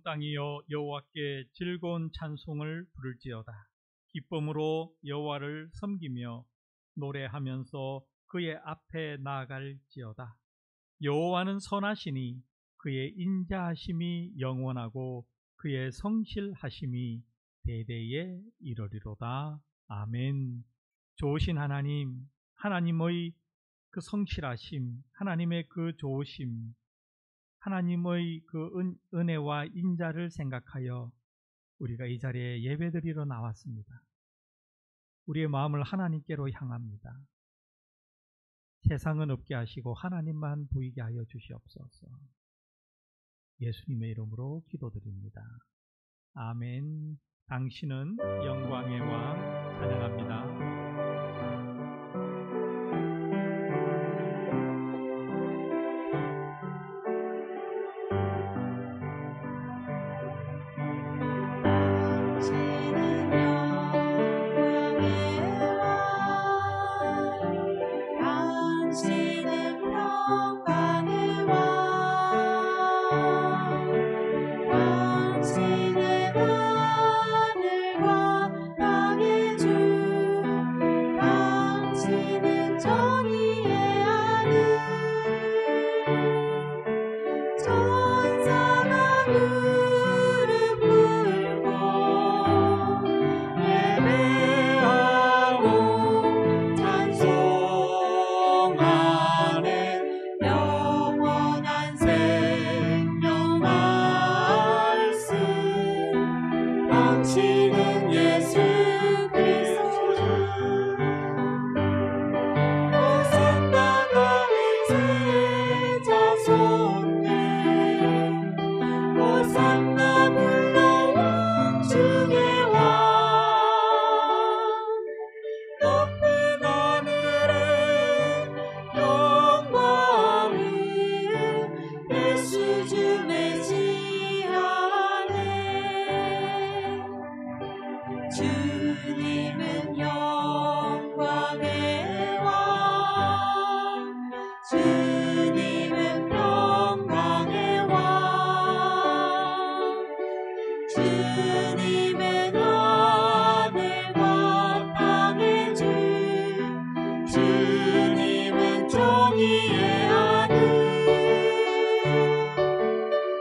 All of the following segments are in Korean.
땅이여 여호와께 즐거운 찬송을 부를지어다. 기쁨으로 여호와를 섬기며 노래하면서 그의 앞에 나아갈지어다. 여호와는 선하시니 그의 인자하심이 영원하고 그의 성실하심이 대대에 이르리로다. 아멘. 좋으신 하나님, 하나님의 그 성실하심, 하나님의 그 좋으심, 하나님의 그 은혜와 인자를 생각하여 우리가 이 자리에 예배드리러 나왔습니다. 우리의 마음을 하나님께로 향합니다. 세상은 없게 하시고 하나님만 보이게 하여 주시옵소서. 예수님의 이름으로 기도드립니다. 아멘. 당신은 영광의 왕 찬양합니다.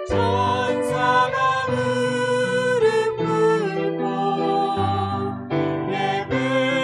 천사가 무릎 꿇고 예배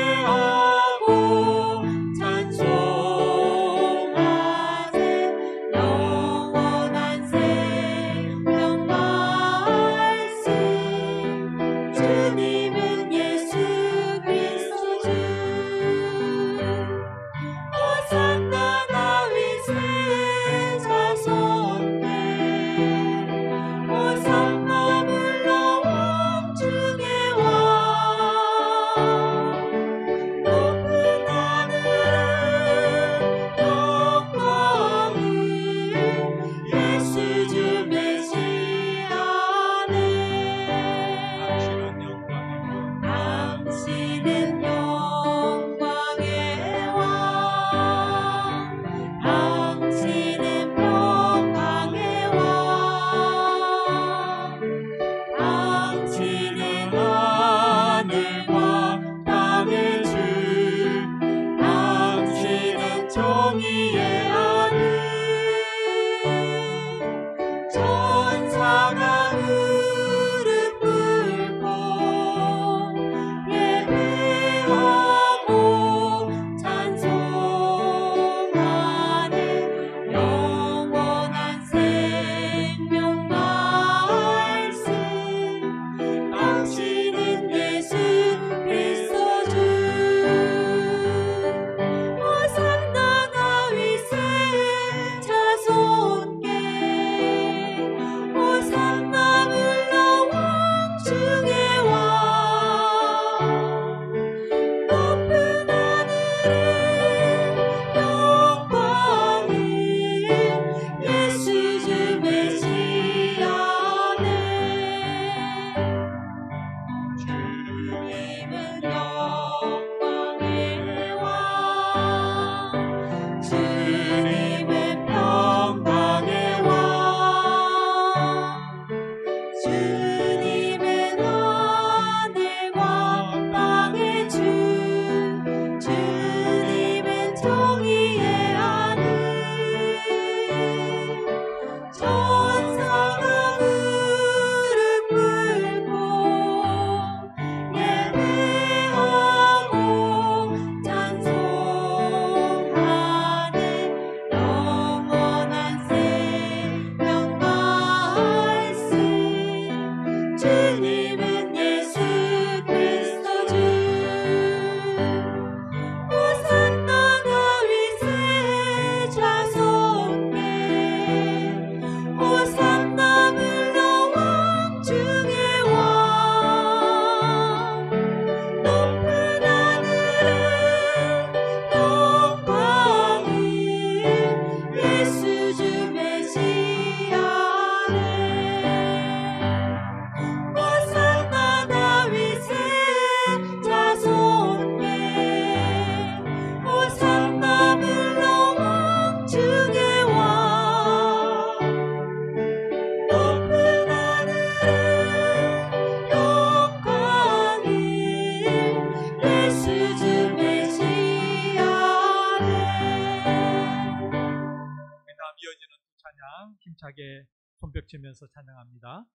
힘차게 손뼉치면서 찬양합니다.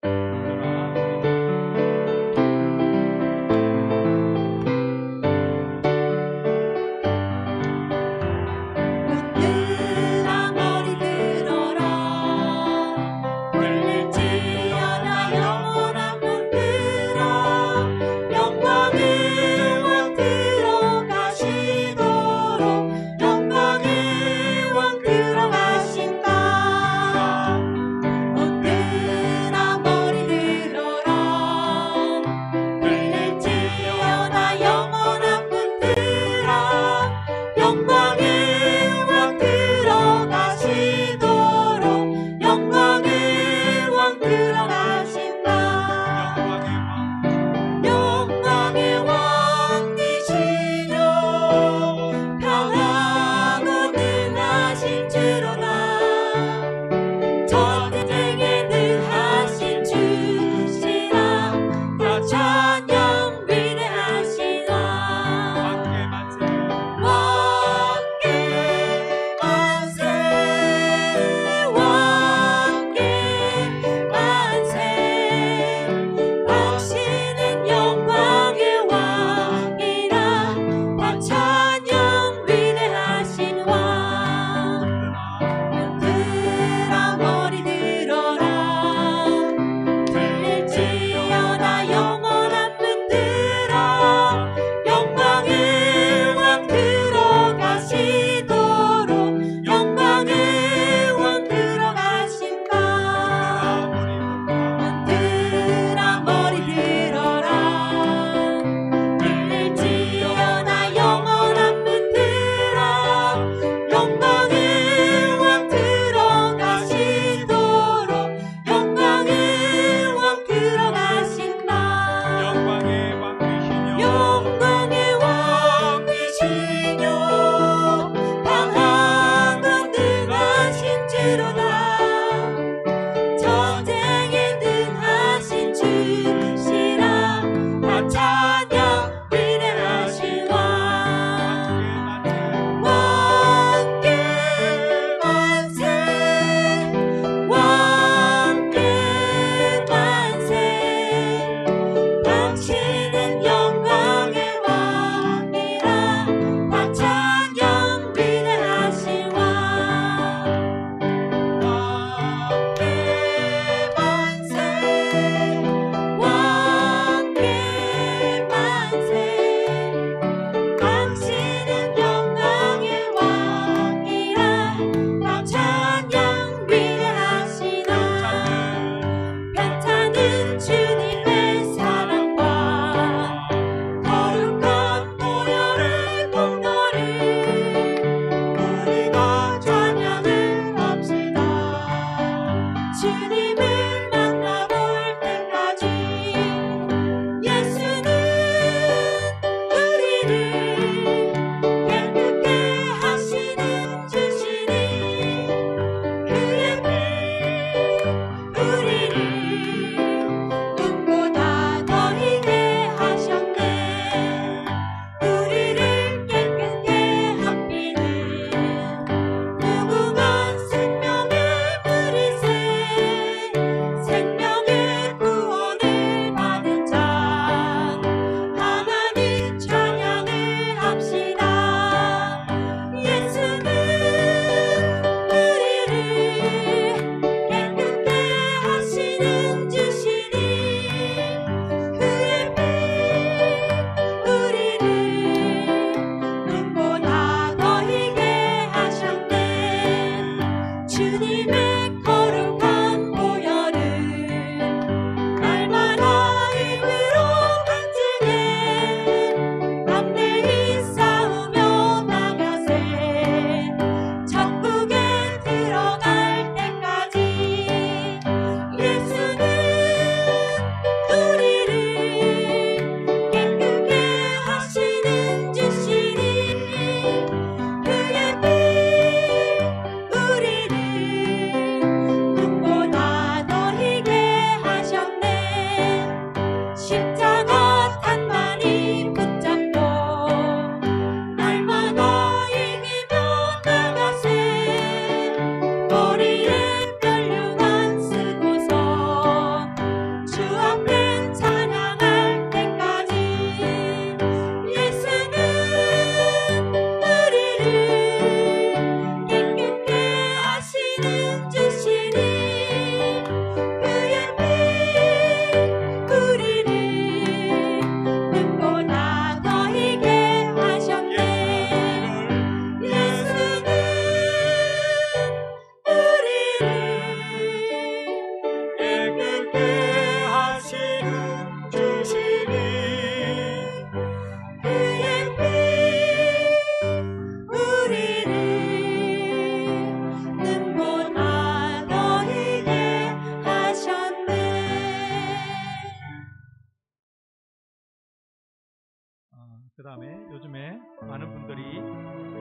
그 다음에 요즘에 많은 분들이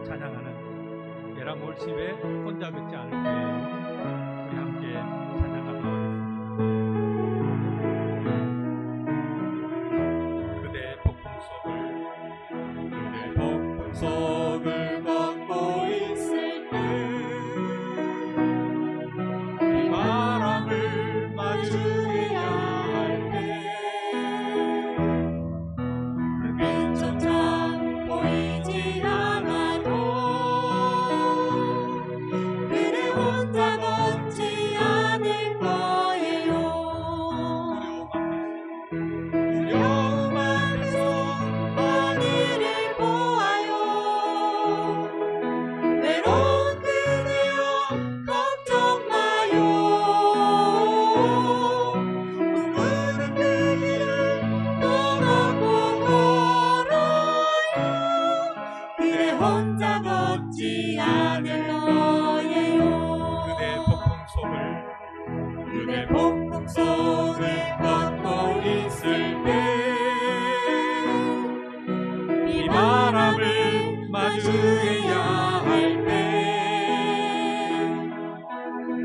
찬양하는 예람 월십에 혼자 걷지 않을 거예요. 우리 함께 찬양하도록 하겠습니다. 그대 폭풍 속을 걷고 있을 때 이 바람을 마주해야 할 때 불빛조차 보이지 않아도 그대 혼자 걷지 않을 거예요. 두려움 앞에서 하늘을 보아요. 외로운 그대여 걱정 마요. 꿈꾸는 그 길을 또 걷고 걸어요. 그대 혼자 걷지 않을 거예요. 그대 폭풍 속을 걷고 있을 때 이 바람을 마주해야 할 때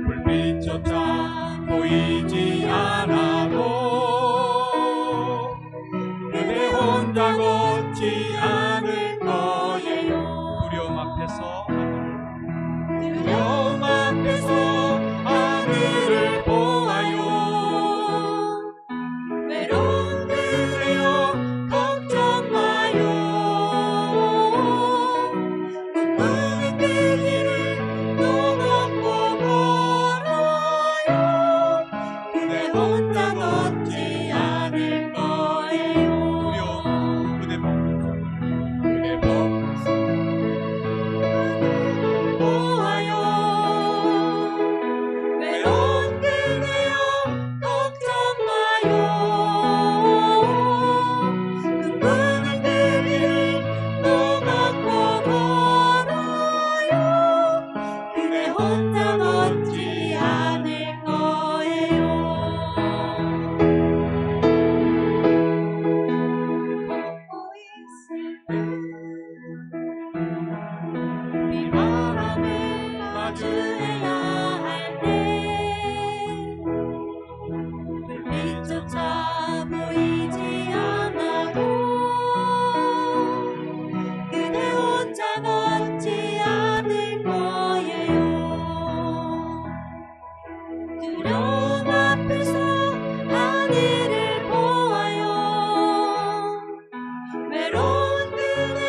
불빛조차 보이지 않아도 그대 혼자 걷지 않을 거예요. 두려움 앞에서 하늘을 보아요. 외로운 그대여 걱정 마요. 꿈꾸는 그 길을 또 걷고 걸어요. 그대 혼자 걷지 않을 거예요. 그대 폭풍 보아요. 외로운 그대여 걱정 마요. 꿈꾸는 그 길을 또 걷고 걸어요. 그대 혼자 걷지 않을 거예요. 걷고 있을 때 이 바람을 마주해야 할 때 불빛조차 보이지 않아도 그대 혼자 걷지 않을 거예요. 두려움 앞에서 하늘을 보아요. 외로운 그대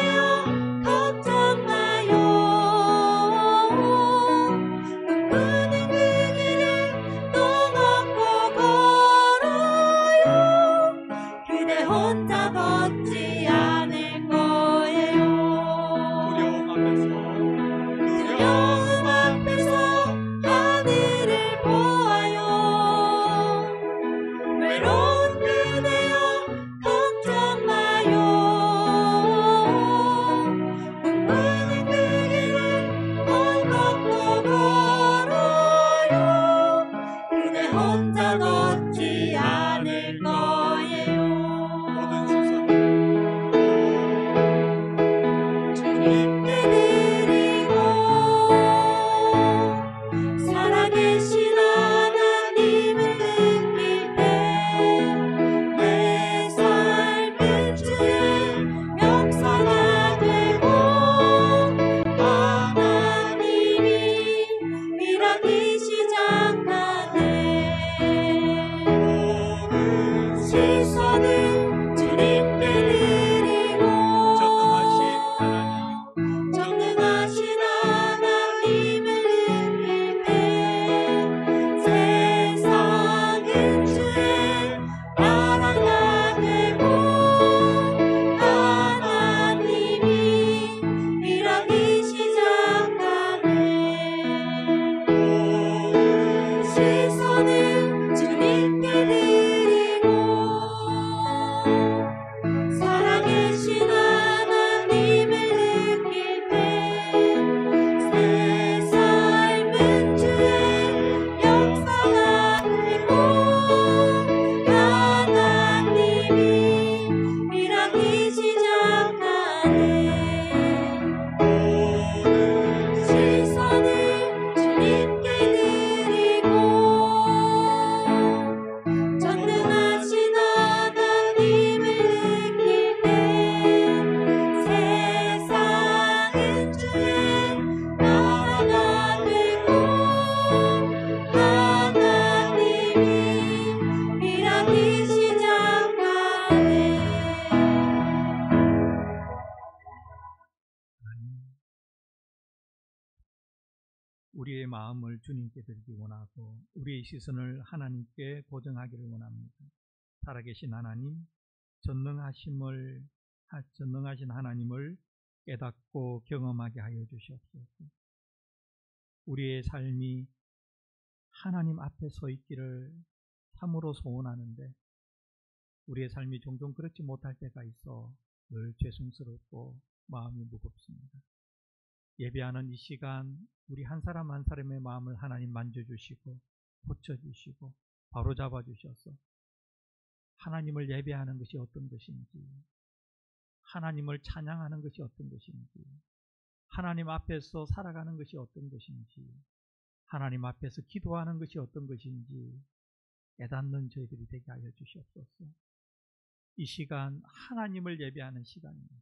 우리의 마음을 주님께 드리기 원하고 우리의 시선을 하나님께 고정하기를 원합니다. 살아계신 하나님, 전능하신 하나님을 깨닫고 경험하게 하여 주시옵소서. 우리의 삶이 하나님 앞에 서 있기를 참으로 소원하는데 우리의 삶이 종종 그렇지 못할 때가 있어 늘 죄송스럽고 마음이 무겁습니다. 예배하는 이 시간 우리 한 사람 한 사람의 마음을 하나님 만져주시고 고쳐주시고 바로잡아 주셔서 하나님을 예배하는 것이 어떤 것인지, 하나님을 찬양하는 것이 어떤 것인지, 하나님 앞에서 살아가는 것이 어떤 것인지, 하나님 앞에서 기도하는 것이 어떤 것인지 깨닫는 저희들이 되게 하여 주시옵소서. 이 시간 하나님을 예배하는 시간입니다.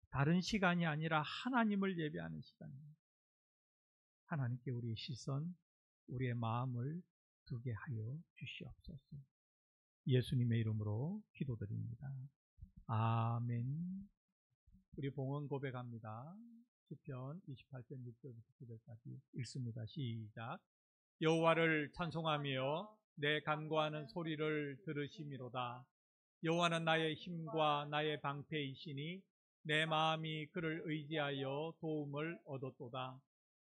다른 시간이 아니라 하나님을 예배하는 시간입니다. 하나님께 우리의 시선, 우리의 마음을 두게 하여 주시옵소서. 예수님의 이름으로 기도드립니다. 아멘. 우리 봉헌 고백합니다. 시편 28편 6절부터 9절까지 읽습니다. 시작. 여호와를 찬송하며 내 간구하는 소리를 들으시미로다. 여호와는 나의 힘과 나의 방패이시니 내 마음이 그를 의지하여 도움을 얻었도다.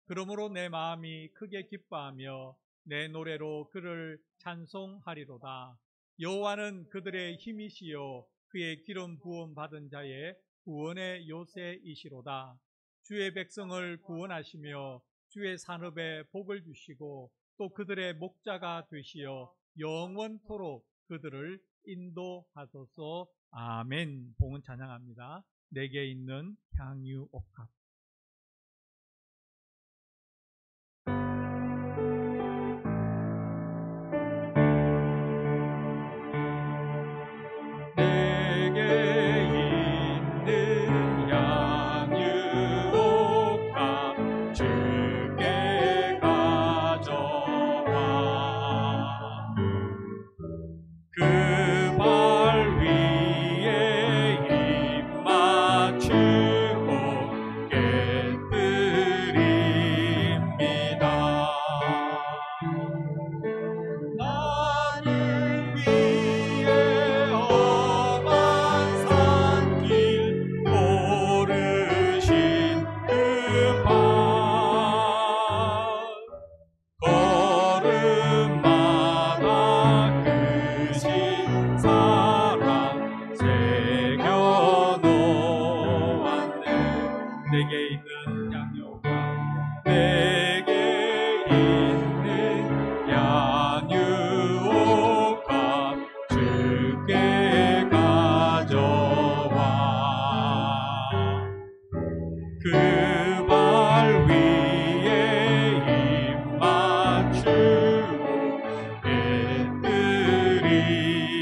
그러므로 내 마음이 크게 기뻐하며 내 노래로 그를 찬송하리로다. 여호와는 그들의 힘이시요 그의 기름 부음 받은 자의 구원의 요새이시로다. 주의 백성을 구원하시며 주의 산업에 복을 주시고 또 그들의 목자가 되시어 영원토록 그들을 인도하소서. 아멘. 봉헌 찬양합니다. 내게 있는 향유 옥합. 내게 있는 양육과 내게 있는 양육과 주께 가져와 그 발 위에 입 맞추고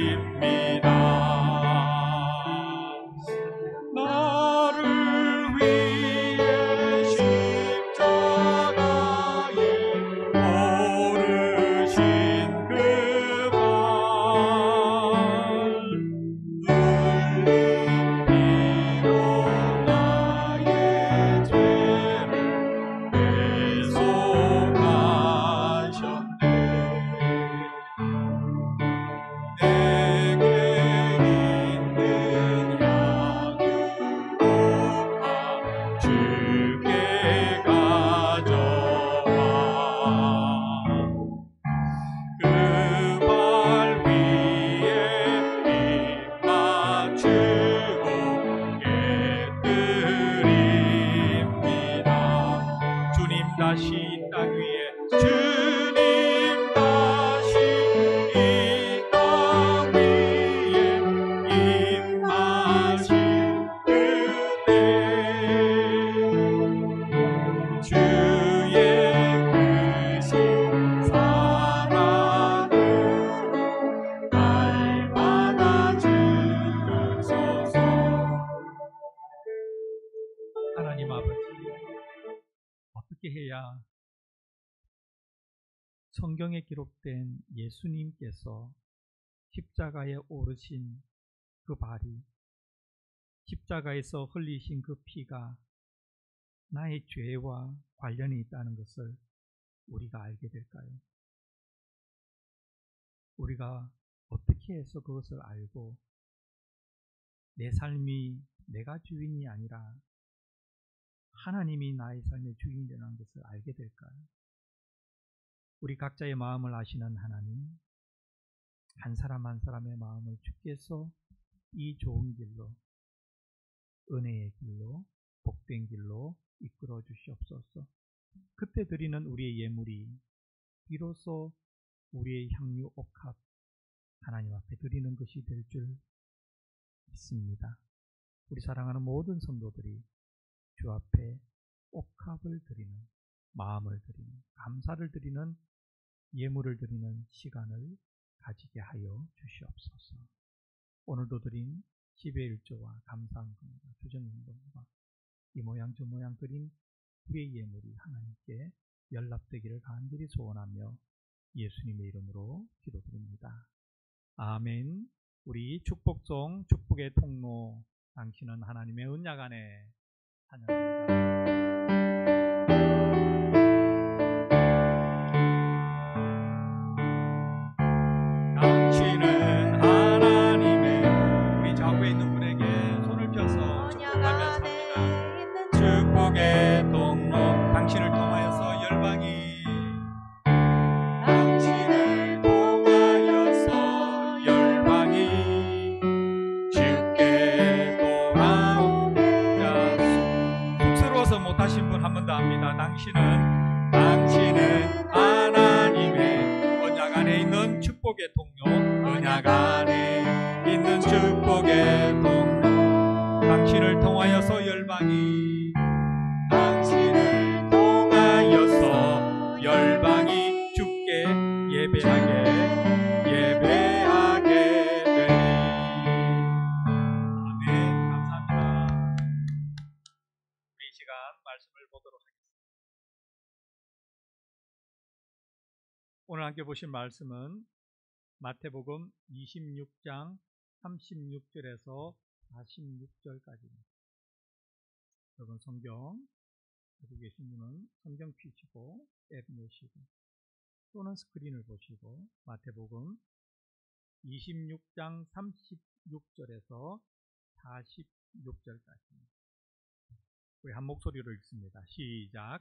깨뜨립니다. 나를 위해 십자가에 오르신 그 발 흘린 피로 나의 죄를 대속하셨네. 내게 있는 양육과 주께 가져와 그 발 위에 입 맞추고 깨뜨립니다. 주님 다시 이 땅 위에 주님 다시 이 땅 위에 임하신 그때 주의 크신 사랑으로 날마다 주소서. 하나님 아버지, 어떻게 해야 성경에 기록된 예수님께서 십자가에 오르신 그 발이, 십자가에서 흘리신 그 피가 나의 죄와 관련이 있다는 것을 우리가 알게 될까요? 우리가 어떻게 해서 그것을 알고 내 삶이 내가 주인이 아니라 하나님이 나의 삶의 주인이라는 것을 알게 될까요? 우리 각자의 마음을 아시는 하나님, 한 사람 한 사람의 마음을 주께서 이 좋은 길로, 은혜의 길로, 복된 길로 이끌어 주시옵소서. 그때 드리는 우리의 예물이 비로소 우리의 향유 옥합 하나님 앞에 드리는 것이 될 줄 믿습니다. 우리 사랑하는 모든 성도들이 주 앞에 옥합을 드리는, 마음을 드리는, 감사를 드리는, 예물을 드리는 시간을 가지게 하여 주시옵소서. 오늘도 드린 10의1조와 감사헌금과 주정연금과 이 모양 저 모양 드린 우리의 예물이 하나님께 연락되기를 간절히 소원하며 예수님의 이름으로 기도드립니다. 아멘. 우리 축복송 축복의 통로, 당신은 하나님의 언약 안에 찬양합니다. 당신은 하나님의, 우리 좌우에 있는 분에게 손을 펴서 축복하면서 합니다. 축복의 통로, 당신을 통하여서 열방이, 당신을 통하여서 열방이 주께 돌아오리라. 쑥스러워서 못하신 분 한 번 더 합니다. 당신은 하나님의 언약 안에 있는 축복의 통로, 언약 안에 있는 축복의 통로, 당신을 통하여서 열방이, 당신을 통하여서 열방이 주께 예배하게 되리. 아멘. 감사합니다. 우리 이 시간 말씀을 보도록 하겠습니다. 오늘 함께 보신 말씀은 마태복음 26장 36절에서 46절까지입니다. 여러분 성경 가지고 계신 분은 성경 펴시고 앱 여시고 또는 스크린을 보시고 마태복음 26장 36절에서 46절까지 우리 한 목소리로 읽습니다. 시작.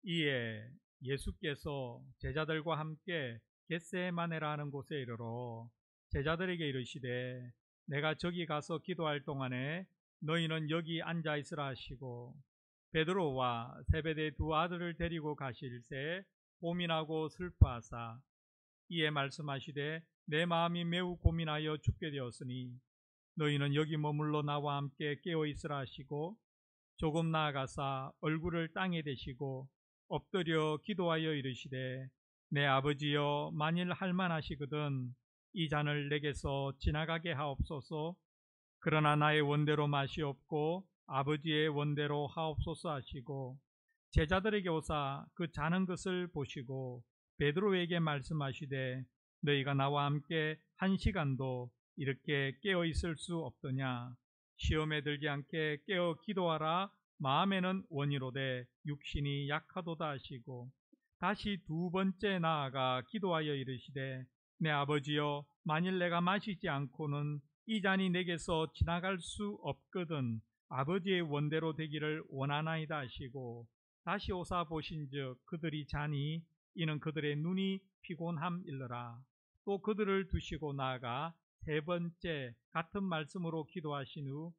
이에 예수께서 제자들과 함께 겟세마네라 하는 곳에 이르러 제자들에게 이르시되 내가 저기 가서 기도할 동안에 너희는 여기 앉아 있으라 하시고 베드로와 세베대의 두 아들을 데리고 가실새 고민하고 슬퍼하사 이에 말씀하시되 내 마음이 매우 고민하여 죽게 되었으니 너희는 여기 머물러 나와 함께 깨어 있으라 하시고 조금 나아가사 얼굴을 땅에 대시고 엎드려 기도하여 이르시되 내 아버지여 만일 할만하시거든 이 잔을 내게서 지나가게 하옵소서. 그러나 나의 원대로 마시옵고 아버지의 원대로 하옵소서 하시고 제자들에게 오사 그 자는 것을 보시고 베드로에게 말씀하시되 너희가 나와 함께 1시간도 이렇게 깨어 있을 수 없더냐. 시험에 들지 않게 깨어 기도하라. 마음에는 원이로되 육신이 약하도다 하시고 다시 두 번째 나아가 기도하여 이르시되 내 아버지여 만일 내가 마시지 않고는 이 잔이 내게서 지나갈 수 없거든 아버지의 원대로 되기를 원하나이다 하시고 다시 오사 보신즉 그들이 자니 이는 그들의 눈이 피곤함일러라. 또 그들을 두시고 나아가 세 번째 같은 말씀으로 기도하신 후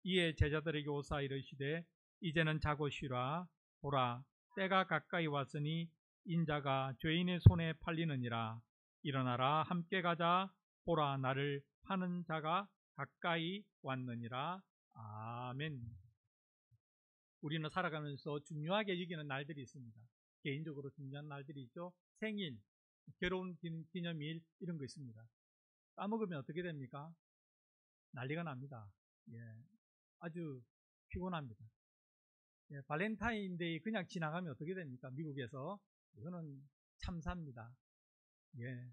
이에 제자들에게 오사 이르시되 이제는 자고 쉬라. 보라 때가 가까이 왔으니 인자가 죄인의 손에 팔리느니라. 일어나라 함께 가자. 보라 나를 파는 자가 가까이 왔느니라. 아멘. 우리는 살아가면서 중요하게 여기는 날들이 있습니다. 개인적으로 중요한 날들이 있죠. 생일, 결혼 기념일 이런 거 있습니다. 까먹으면 어떻게 됩니까? 난리가 납니다. 예, 아주 피곤합니다. 예, 발렌타인데이 그냥 지나가면 어떻게 됩니까? 미국에서 이거는 참사입니다. 예,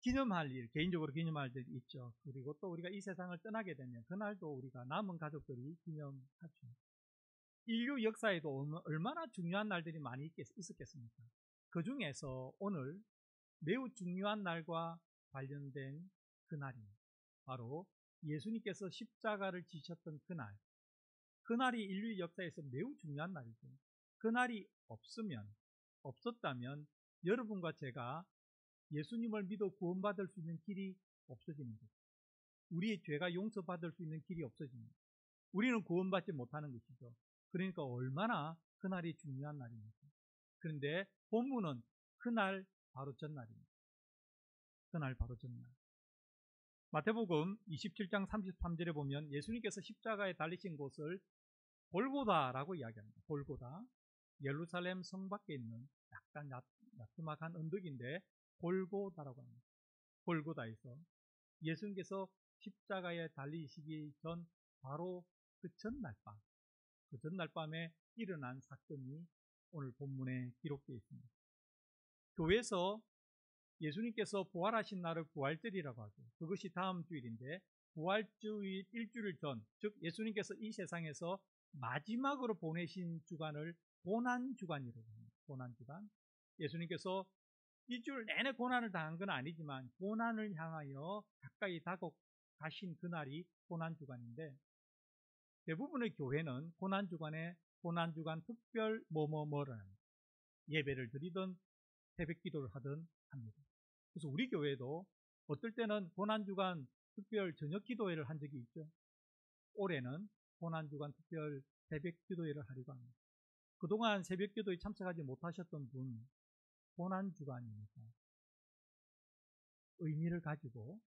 기념할 일, 개인적으로 기념할 일 있죠. 그리고 또 우리가 이 세상을 떠나게 되면 그날도 우리가 남은 가족들이 기념하죠. 인류 역사에도 얼마나 중요한 날들이 많이 있었겠습니까? 그 중에서 오늘 매우 중요한 날과 관련된 그날입니다. 바로 예수님께서 십자가를 지셨던 그날. 그날이 인류 역사에서 매우 중요한 날이죠. 그날이 없었다면 여러분과 제가 예수님을 믿어 구원받을 수 있는 길이 없어지는 거죠. 우리의 죄가 용서받을 수 있는 길이 없어집니다. 우리는 구원받지 못하는 것이죠. 그러니까 얼마나 그날이 중요한 날입니까? 그런데 본문은 그날 바로 전날입니다. 그날 바로 전날. 마태복음 27장 33절에 보면 예수님께서 십자가에 달리신 곳을 골고다라고 이야기합니다. 골고다. 예루살렘 성 밖에 있는 약간 야트막한 언덕인데 골고다라고 합니다. 골고다에서 예수님께서 십자가에 달리시기 전 바로 그 전날 밤에 일어난 사건이 오늘 본문에 기록되어 있습니다. 교회에서 예수님께서 부활하신 날을 부활절이라고 하죠. 그것이 다음 주일인데 부활주일 일주일 전, 즉 예수님께서 이 세상에서 마지막으로 보내신 주간을 고난주간이라고 합니다. 고난주간. 예수님께서 일주일 내내 고난을 당한 건 아니지만 고난을 향하여 가까이 다가가신 그날이 고난주간인데 대부분의 교회는 고난주간에 고난주간 특별 뭐뭐뭐라는 예배를 드리든 새벽기도를 하든 합니다. 그래서 우리 교회도 어떨 때는 고난주간 특별 저녁기도회를 한 적이 있죠. 올해는 고난주간 특별 새벽기도회를 하려고 합니다. 그동안 새벽기도에 참석하지 못하셨던 분, 고난주간이니까 의미를 가지고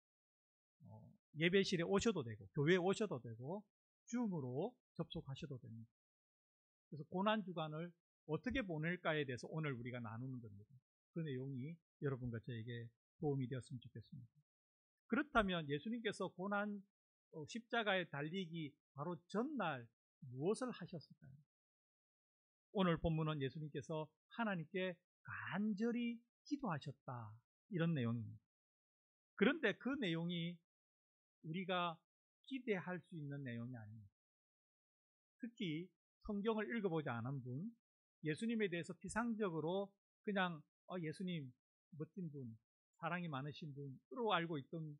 예배실에 오셔도 되고 교회에 오셔도 되고 줌으로 접속하셔도 됩니다. 그래서 고난주간을 어떻게 보낼까에 대해서 오늘 우리가 나누는 겁니다. 그 내용이 여러분과 저에게 도움이 되었으면 좋겠습니다. 그렇다면 예수님께서 십자가에 달리기 바로 전날 무엇을 하셨을까요? 오늘 본문은 예수님께서 하나님께 간절히 기도하셨다 이런 내용입니다. 그런데 그 내용이 우리가 기대할 수 있는 내용이 아닙니다. 특히 성경을 읽어보지 않은 분, 예수님에 대해서 피상적으로 그냥 예수님 멋진 분, 사랑이 많으신 분으로 알고 있던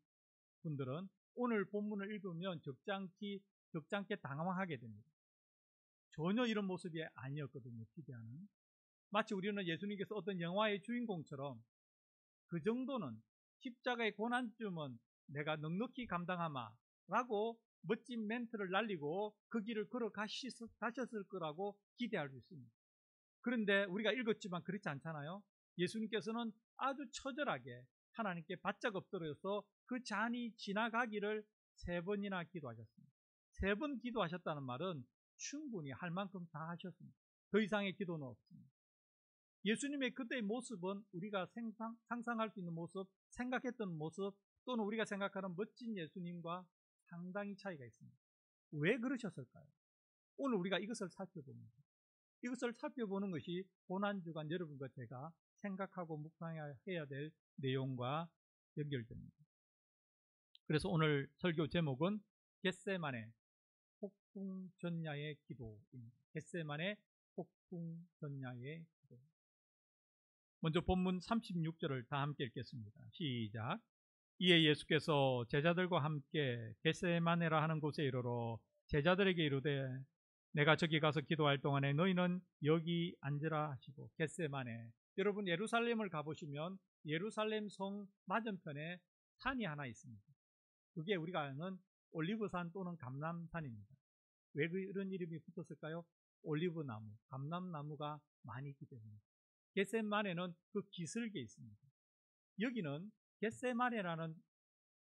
분들은 오늘 본문을 읽으면 적잖게 당황하게 됩니다. 전혀 이런 모습이 아니었거든요. 기대하는. 마치 우리는 예수님께서 어떤 영화의 주인공처럼 그 정도는 십자가의 고난쯤은 내가 넉넉히 감당하마 라고 멋진 멘트를 날리고 그 길을 걸어가셨을 거라고 기대할 수 있습니다. 그런데 우리가 읽었지만 그렇지 않잖아요. 예수님께서는 아주 처절하게 하나님께 바짝 엎드려서 그 잔이 지나가기를 3번이나 기도하셨습니다. 3번 기도하셨다는 말은 충분히 할 만큼 다 하셨습니다. 더 이상의 기도는 없습니다. 예수님의 그때의 모습은 우리가 상상할 수 있는 모습, 생각했던 모습 또는 우리가 생각하는 멋진 예수님과 상당히 차이가 있습니다. 왜 그러셨을까요? 오늘 우리가 이것을 살펴봅니다. 이것을 살펴보는 것이 고난주간 여러분과 제가 생각하고 묵상해야 될 내용과 연결됩니다. 그래서 오늘 설교 제목은 겟세마네 폭풍전야의 기도입니다. 겟세마네 폭풍전야의 기도. 먼저 본문 36절을 다 함께 읽겠습니다. 시작. 이에 예수께서 제자들과 함께 겟세마네라 하는 곳에 이르러 제자들에게 이르되 내가 저기 가서 기도할 동안에 너희는 여기 앉으라 하시고. 겟세마네. 여러분 예루살렘을 가보시면 예루살렘 성 맞은편에 산이 하나 있습니다. 그게 우리가 아는 올리브산 또는 감람산입니다. 왜 그런 이름이 붙었을까요? 올리브나무, 감람나무가 많이 있기 때문입니다. 겟세마네는 그 기슭에 있습니다. 여기는 겟세마네라는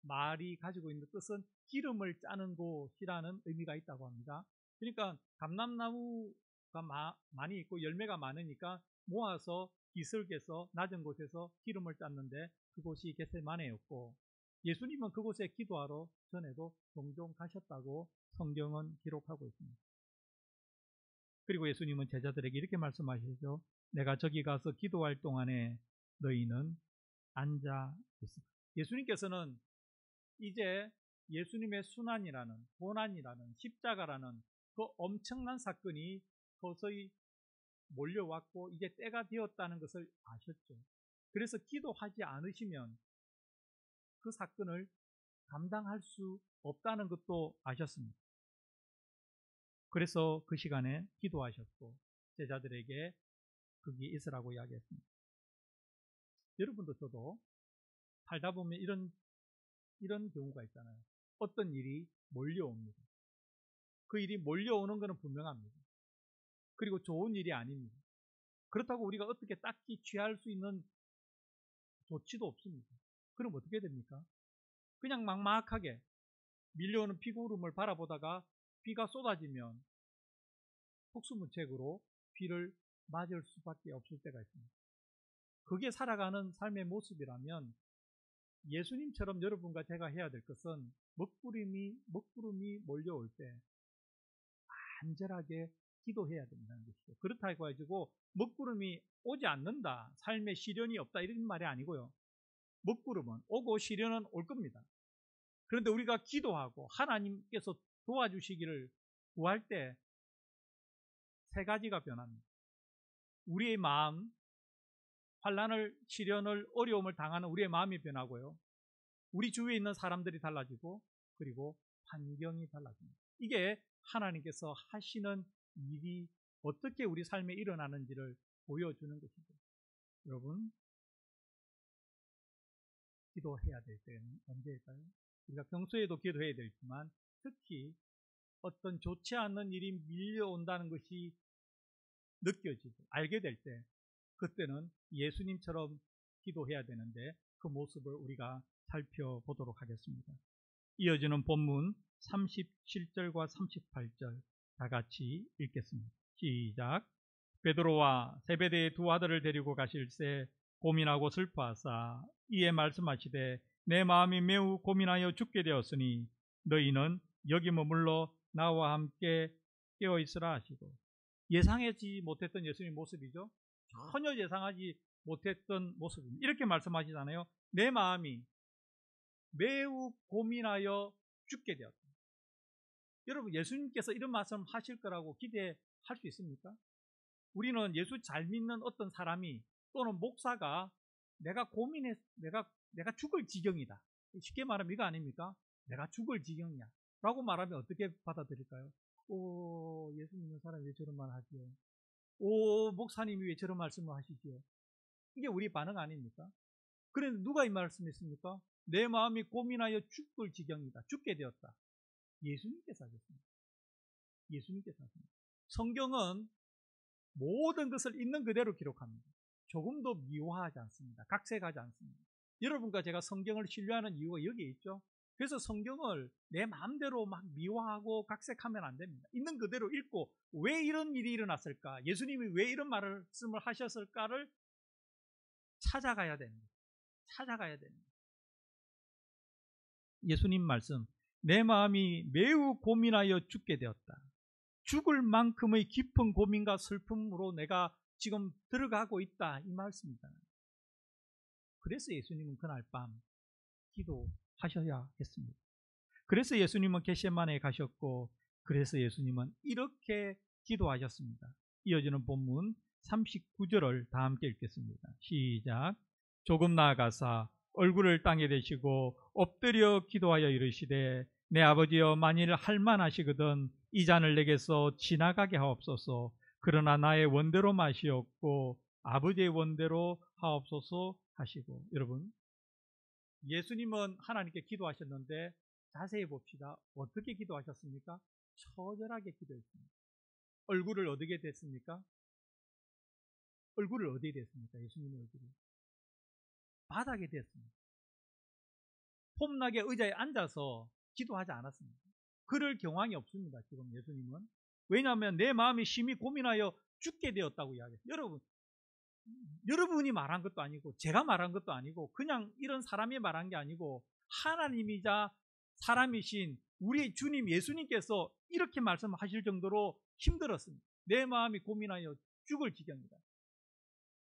말이 가지고 있는 뜻은 기름을 짜는 곳이라는 의미가 있다고 합니다. 그러니까 감람나무가 많이 있고 열매가 많으니까 모아서 기슭에서 낮은 곳에서 기름을 짰는데 그곳이 겟세마네였고 예수님은 그곳에 기도하러 전에도 종종 가셨다고 성경은 기록하고 있습니다. 그리고 예수님은 제자들에게 이렇게 말씀하시죠. 내가 저기 가서 기도할 동안에 너희는 앉아 있으라. 예수님께서는 이제 예수님의 순환이라는 고난이라는 십자가라는 그 엄청난 사건이 서서히 몰려왔고 이제 때가 되었다는 것을 아셨죠. 그래서 기도하지 않으시면 그 사건을 감당할 수 없다는 것도 아셨습니다. 그래서 그 시간에 기도하셨고 제자들에게 거기 있으라고 이야기했습니다. 여러분도 저도 살다 보면 이런 경우가 있잖아요. 어떤 일이 몰려옵니다. 그 일이 몰려오는 것은 분명합니다. 그리고 좋은 일이 아닙니다. 그렇다고 우리가 어떻게 딱히 취할 수 있는 조치도 없습니다. 그럼 어떻게 됩니까? 그냥 막막하게 밀려오는 비구름을 바라보다가 비가 쏟아지면 속수무책으로 비를 맞을 수밖에 없을 때가 있습니다. 그게 살아가는 삶의 모습이라면 예수님처럼 여러분과 제가 해야 될 것은 먹구름이 몰려올 때 간절하게 기도해야 된다는 것이죠. 그렇다고 해가지고 먹구름이 오지 않는다, 삶에 시련이 없다 이런 말이 아니고요. 먹구름은 오고 시련은 올 겁니다. 그런데 우리가 기도하고 하나님께서 도와주시기를 구할 때 세 가지가 변합니다. 우리의 마음, 환난을, 시련을, 어려움을 당하는 우리의 마음이 변하고요. 우리 주위에 있는 사람들이 달라지고 그리고 환경이 달라집니다. 이게 하나님께서 하시는 일이 어떻게 우리 삶에 일어나는지를 보여주는 것이죠. 여러분, 기도해야 될 때는 언제일까요? 우리가 평소에도 기도해야 되지만 특히 어떤 좋지 않은 일이 밀려온다는 것이 느껴지고 알게 될 때 그때는 예수님처럼 기도해야 되는데 그 모습을 우리가 살펴보도록 하겠습니다. 이어지는 본문 37절과 38절 다 같이 읽겠습니다. 시작. 베드로와 세베대의 두 아들을 데리고 가실새 고민하고 슬퍼하사 이에 말씀하시되 내 마음이 매우 고민하여 죽게 되었으니 너희는 여기 머물러 나와 함께 깨어있으라 하시고, 예상하지 못했던 예수님의 모습이죠. 전혀 예상하지 못했던 모습입니다. 이렇게 말씀하시잖아요. 내 마음이 매우 고민하여 죽게 되었다. 여러분, 예수님께서 이런 말씀 하실 거라고 기대할 수 있습니까? 우리는 예수 잘 믿는 어떤 사람이 또는 목사가 내가 죽을 지경이다. 쉽게 말하면 이거 아닙니까? 내가 죽을 지경이야. 라고 말하면 어떻게 받아들일까요? 오, 예수 믿는 사람이 왜 저런 말 하지요? 오, 목사님이 왜 저런 말씀을 하시지요? 이게 우리 반응 아닙니까? 그런데 누가 이 말씀했습니까? 내 마음이 고민하여 죽을 지경이다. 죽게 되었다. 예수님께서 하셨습니다. 예수님께서 하셨습니다. 성경은 모든 것을 있는 그대로 기록합니다. 조금도 미화하지 않습니다. 각색하지 않습니다. 여러분과 제가 성경을 신뢰하는 이유가 여기에 있죠. 그래서 성경을 내 마음대로 막 미화하고 각색하면 안 됩니다. 있는 그대로 읽고 왜 이런 일이 일어났을까? 예수님이 왜 이런 말씀을 하셨을까를 찾아가야 됩니다. 찾아가야 됩니다. 예수님 말씀, 내 마음이 매우 고민하여 죽게 되었다. 죽을 만큼의 깊은 고민과 슬픔으로 내가 지금 들어가고 있다. 이 말씀입니다. 그래서 예수님은 그날 밤 기도하셔야 했습니다. 그래서 예수님은 겟세마네에 가셨고, 그래서 예수님은 이렇게 기도하셨습니다. 이어지는 본문 39절을 다 함께 읽겠습니다. 시작. 조금 나아가사 얼굴을 땅에 대시고 엎드려 기도하여 이르시되 내 아버지여, 만일 할만하시거든 이 잔을 내게서 지나가게 하옵소서. 그러나 나의 원대로 마시옵고 아버지의 원대로 하옵소서 하시고. 여러분, 예수님은 하나님께 기도하셨는데 자세히 봅시다. 어떻게 기도하셨습니까? 처절하게 기도했습니다. 얼굴을 어디게 됐습니까? 얼굴을 어디에 됐습니까? 예수님의 얼굴이 바닥에 됐습니다. 폼나게 의자에 앉아서 기도하지 않았습니다. 그럴 경황이 없습니다. 지금 예수님은. 왜냐하면 내 마음이 심히 고민하여 죽게 되었다고 이야기했어요. 여러분이 말한 것도 아니고 제가 말한 것도 아니고 그냥 이런 사람이 말한 게 아니고 하나님이자 사람이신 우리 주님 예수님께서 이렇게 말씀하실 정도로 힘들었습니다. 내 마음이 고민하여 죽을 지경이다.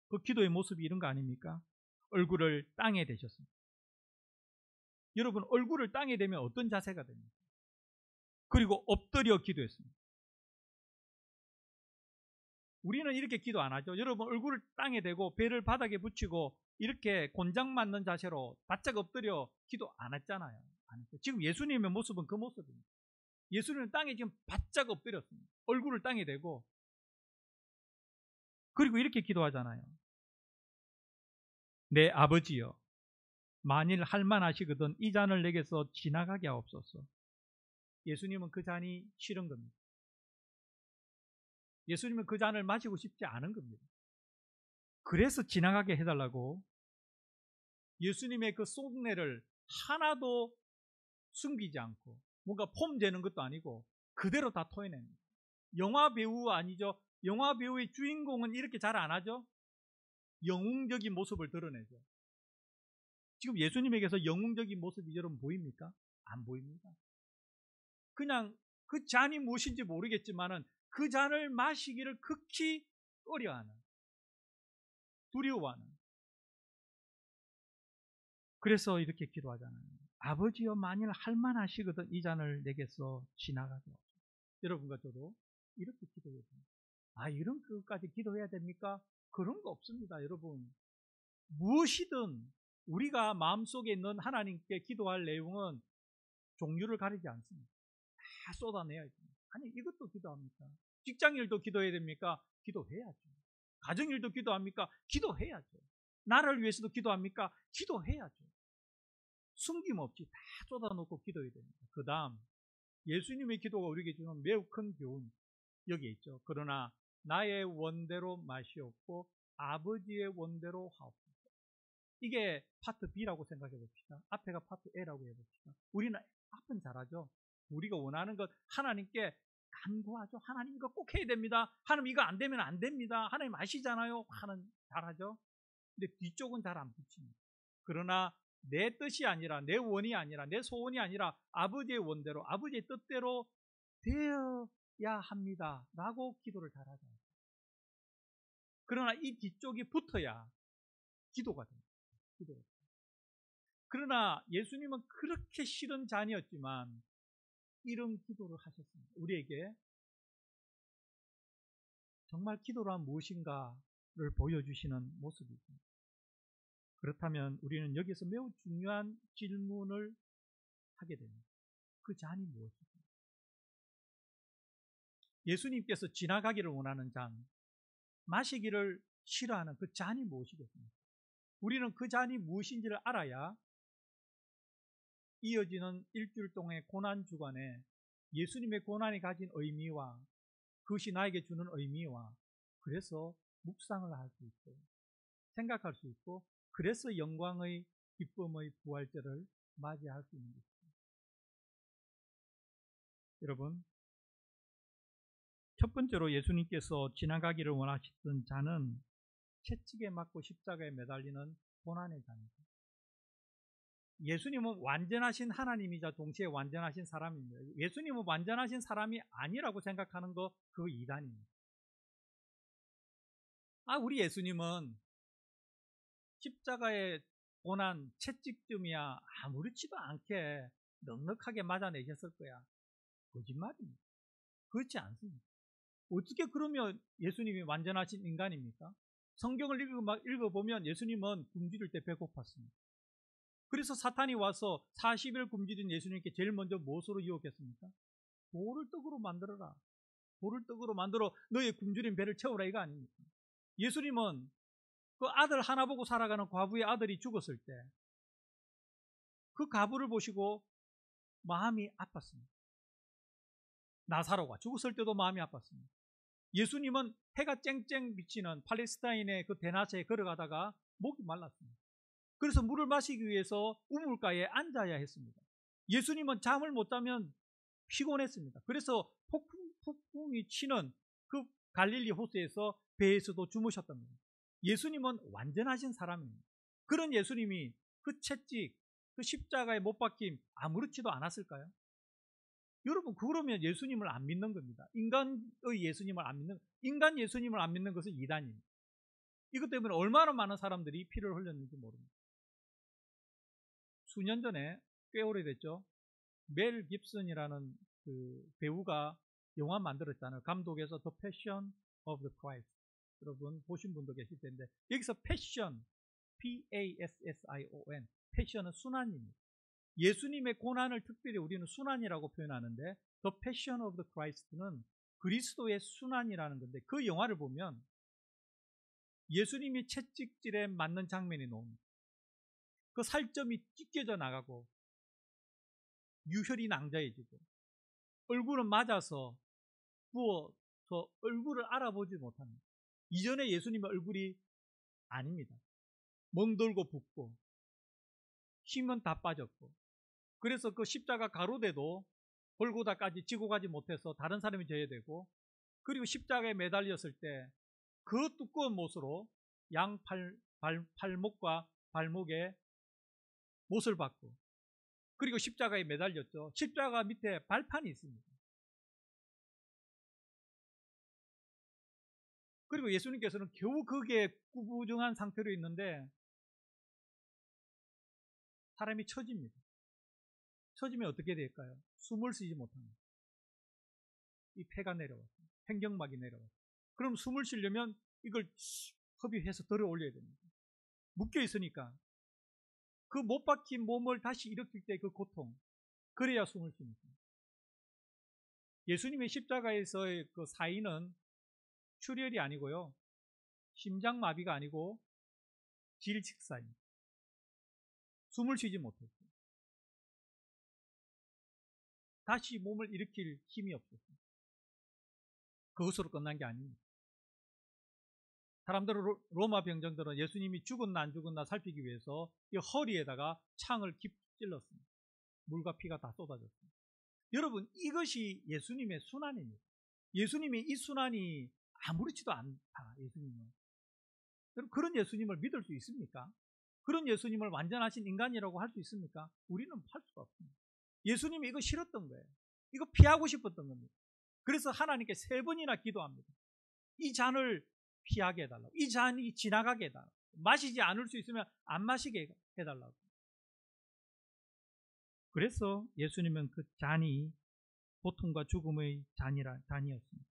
그 기도의 모습이 이런 거 아닙니까? 얼굴을 땅에 대셨습니다. 여러분, 얼굴을 땅에 대면 어떤 자세가 됩니까? 그리고 엎드려 기도했습니다. 우리는 이렇게 기도 안 하죠. 여러분 얼굴을 땅에 대고 배를 바닥에 붙이고 이렇게 곤장 맞는 자세로 바짝 엎드려 기도 안 했잖아요. 안 했죠. 지금 예수님의 모습은 그 모습입니다. 예수님은 땅에 지금 바짝 엎드렸습니다. 얼굴을 땅에 대고 그리고 이렇게 기도하잖아요. 내 아버지여, 만일 할만하시거든 이 잔을 내게서 지나가게 하옵소서. 예수님은 그 잔이 싫은 겁니다. 예수님은 그 잔을 마시고 싶지 않은 겁니다. 그래서 지나가게 해달라고 예수님의 그 속내를 하나도 숨기지 않고 뭔가 폼 재는 것도 아니고 그대로 다 토해냅니다. 영화 배우 아니죠? 영화 배우의 주인공은 이렇게 잘 안 하죠? 영웅적인 모습을 드러내죠. 지금 예수님에게서 영웅적인 모습이 여러분 보입니까? 안 보입니다. 그냥 그 잔이 무엇인지 모르겠지만은 그 잔을 마시기를 극히 꺼려하는, 두려워하는. 그래서 이렇게 기도하잖아요. 아버지여 만일 할만하시거든 이 잔을 내게서 지나가게 하옵소서. 여러분과 저도 이렇게 기도해야 됩니다. 이런 것까지 기도해야 됩니까? 그런 거 없습니다. 여러분 무엇이든 우리가 마음속에 있는 하나님께 기도할 내용은 종류를 가리지 않습니다. 다 쏟아내야 됩니다. 아니 이것도 기도합니까? 직장일도 기도해야 됩니까? 기도해야죠. 가정일도 기도합니까? 기도해야죠. 나를 위해서도 기도합니까? 기도해야죠. 숨김없이 다 쏟아놓고 기도해야 됩니다. 그 다음 예수님의 기도가 우리에게 주는 매우 큰 교훈 여기에 있죠. 그러나 나의 원대로 마시옵고 아버지의 원대로 하옵소서. 이게 파트 B라고 생각해 봅시다. 앞에가 파트 A라고 해봅시다. 우리는 앞은 잘하죠. 우리가 원하는 것 하나님께 간구하죠. 하나님 이거 꼭 해야 됩니다. 하나님 이거 안 되면 안 됩니다. 하나님 아시잖아요. 하는 잘하죠. 근데 뒤쪽은 잘 안 붙입니다. 그러나 내 뜻이 아니라 내 원이 아니라 내 소원이 아니라 아버지의 원대로 아버지의 뜻대로 되어야 합니다. 라고 기도를 잘하죠. 그러나 이 뒤쪽이 붙어야 기도가 됩니다. 기도가. 그러나 예수님은 그렇게 싫은 잔이었지만 이런 기도를 하셨습니다. 우리에게 정말 기도란 무엇인가를 보여주시는 모습이 있습니다. 그렇다면 우리는 여기서 매우 중요한 질문을 하게 됩니다. 그 잔이 무엇일까요? 예수님께서 지나가기를 원하는 잔, 마시기를 싫어하는 그 잔이 무엇이겠습니까? 우리는 그 잔이 무엇인지를 알아야 이어지는 일주일 동안의 고난 주간에 예수님의 고난이 가진 의미와 그것이 나에게 주는 의미와 그래서 묵상을 할 수 있고 생각할 수 있고 그래서 영광의 기쁨의 부활절을 맞이할 수 있는 것입니다. 여러분 첫 번째로 예수님께서 지나가기를 원하셨던 잔은 채찍에 맞고 십자가에 매달리는 고난의 잔입니다. 예수님은 완전하신 하나님이자 동시에 완전하신 사람입니다. 예수님은 완전하신 사람이 아니라고 생각하는 거 그거 이단입니다. 우리 예수님은 십자가에 고난 채찍쯤이야 아무렇지도 않게 넉넉하게 맞아내셨을 거야. 거짓말입니다. 그렇지 않습니다. 어떻게 그러면 예수님이 완전하신 인간입니까? 성경을 읽어보면 예수님은 굶주릴 때 배고팠습니다. 그래서 사탄이 와서 40일 굶주린 예수님께 제일 먼저 무엇으로 유혹했습니까? 돌을 떡으로 만들어라. 돌을 떡으로 만들어 너의 굶주린 배를 채우라 이거 아닙니까? 예수님은 그 아들 하나 보고 살아가는 과부의 아들이 죽었을 때 그 과부를 보시고 마음이 아팠습니다. 나사로가 죽었을 때도 마음이 아팠습니다. 예수님은 해가 쨍쨍 비치는 팔레스타인의 그 대낮에 걸어가다가 목이 말랐습니다. 그래서 물을 마시기 위해서 우물가에 앉아야 했습니다. 예수님은 잠을 못 자면 피곤했습니다. 그래서 폭풍이 치는 그 갈릴리 호수에서 배에서도 주무셨던 겁니다. 예수님은 완전하신 사람입니다. 그런 예수님이 그 채찍, 그 십자가에 못 박힘 아무렇지도 않았을까요? 여러분 그러면 예수님을 안 믿는 겁니다. 인간의 예수님을 안 믿는, 인간 예수님을 안 믿는 것은 이단입니다. 이것 때문에 얼마나 많은 사람들이 피를 흘렸는지 모릅니다. 수년 전에 꽤 오래됐죠. 멜 깁슨이라는 그 배우가 영화 만들었잖아요. 감독에서 더 패션 of the Christ. 여러분 보신 분도 계실 텐데 여기서 passion, P-A-S-S-I-O-N, 패션은 순환입니다. 예수님의 고난을 특별히 우리는 순환이라고 표현하는데 The Passion of the Christ는 그리스도의 순환이라는 건데 그 영화를 보면 예수님이 채찍질에 맞는 장면이 나옵니다. 그 살점이 찢겨져 나가고 유혈이 낭자해지고 얼굴은 맞아서 부어서 얼굴을 알아보지 못합니다. 이전에 예수님의 얼굴이 아닙니다. 멍들고 붓고 힘은 다 빠졌고 그래서 그 십자가 가로대도 골고다까지 지고 가지 못해서 다른 사람이 져야 되고 그리고 십자가에 매달렸을 때 그 두꺼운 못으로 팔목과 발목에 못을 박고 그리고 십자가에 매달렸죠. 십자가 밑에 발판이 있습니다. 그리고 예수님께서는 겨우 거기에 구부정한 상태로 있는데 사람이 처집니다. 처지면 어떻게 될까요? 숨을 쉬지 못합니다. 이 폐가 내려왔어요. 횡격막이 내려왔어요. 그럼 숨을 쉬려면 이걸 허비해서 들어 올려야 됩니다. 묶여 있으니까 그 못 박힌 몸을 다시 일으킬 때 그 고통, 그래야 숨을 쉽니다. 예수님의 십자가에서의 그 사인은 출혈이 아니고요, 심장마비가 아니고 질식사입니다. 숨을 쉬지 못했어요. 다시 몸을 일으킬 힘이 없었어요. 그것으로 끝난 게 아닙니다. 사람들은 로마 병정들은 예수님이 죽었나 안 죽었나 살피기 위해서 이 허리에다가 창을 깊이 찔렀습니다. 물과 피가 다 쏟아졌습니다. 여러분, 이것이 예수님의 순환입니다. 예수님의 이 순환이 아무렇지도 않다. 예수님은. 여러분, 그런 예수님을 믿을 수 있습니까? 그런 예수님을 완전하신 인간이라고 할 수 있습니까? 우리는 할 수가 없습니다. 예수님이 이거 싫었던 거예요. 이거 피하고 싶었던 겁니다. 그래서 하나님께 3번이나 기도합니다. 이 잔을 피하게 해달라고. 이 잔이 지나가게 해달라고. 마시지 않을 수 있으면 안 마시게 해달라고. 그래서 예수님은 그 잔이 고통과 죽음의 잔이었습니다.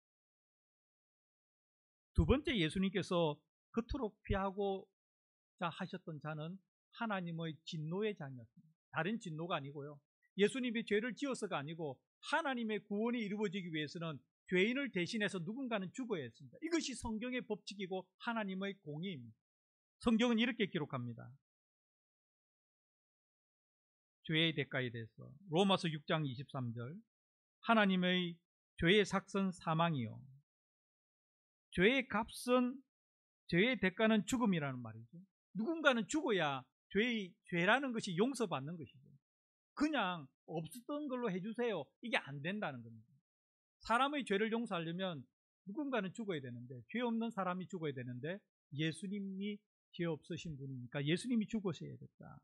두 번째 예수님께서 그토록 피하고자 하셨던 잔은 하나님의 진노의 잔이었습니다. 다른 진노가 아니고요. 예수님이 죄를 지어서가 아니고 하나님의 구원이 이루어지기 위해서는 죄인을 대신해서 누군가는 죽어야 했습니다. 이것이 성경의 법칙이고 하나님의 공의입니다. 성경은 이렇게 기록합니다. 죄의 대가에 대해서 로마서 6장 23절 하나님의 죄의 삭은 사망이요 죄의 값은 죄의 대가는 죽음이라는 말이죠. 누군가는 죽어야 죄라는 것이 용서받는 것이죠. 그냥 없었던 걸로 해주세요. 이게 안 된다는 겁니다. 사람의 죄를 용서하려면 누군가는 죽어야 되는데 죄 없는 사람이 죽어야 되는데 예수님이 죄 없으신 분이니까 예수님이 죽으셔야 됐다.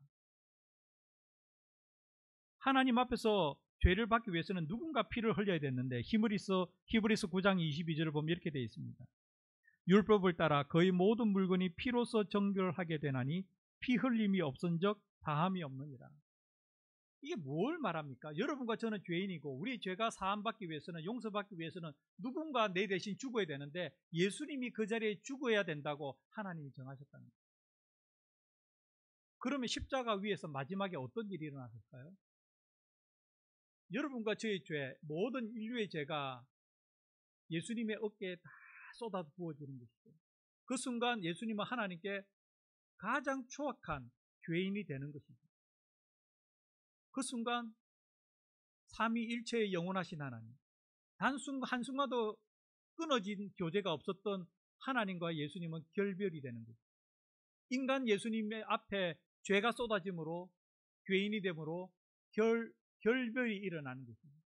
하나님 앞에서 죄를 받기 위해서는 누군가 피를 흘려야 됐는데 히브리서 9장 22절을 보면 이렇게 되어 있습니다. 율법을 따라 거의 모든 물건이 피로서 정결하게 되나니 피 흘림이 없은적 다함이 없느니라. 이게 뭘 말합니까? 여러분과 저는 죄인이고 우리 죄가 사함받기 위해서는 용서받기 위해서는 누군가 내 대신 죽어야 되는데 예수님이 그 자리에 죽어야 된다고 하나님이 정하셨다는 거예요. 그러면 십자가 위에서 마지막에 어떤 일이 일어났을까요? 여러분과 저의 죄, 모든 인류의 죄가 예수님의 어깨에 다 쏟아 부어지는 것이죠. 그 순간 예수님은 하나님께 가장 추악한 죄인이 되는 것이죠. 그 순간 삼위일체의 영원하신 하나님, 한순간도 끊어진 교제가 없었던 하나님과 예수님은 결별이 되는 거죠. 인간 예수님의 앞에 죄가 쏟아짐으로 죄인이 되므로 결별이 일어나는 것입니다.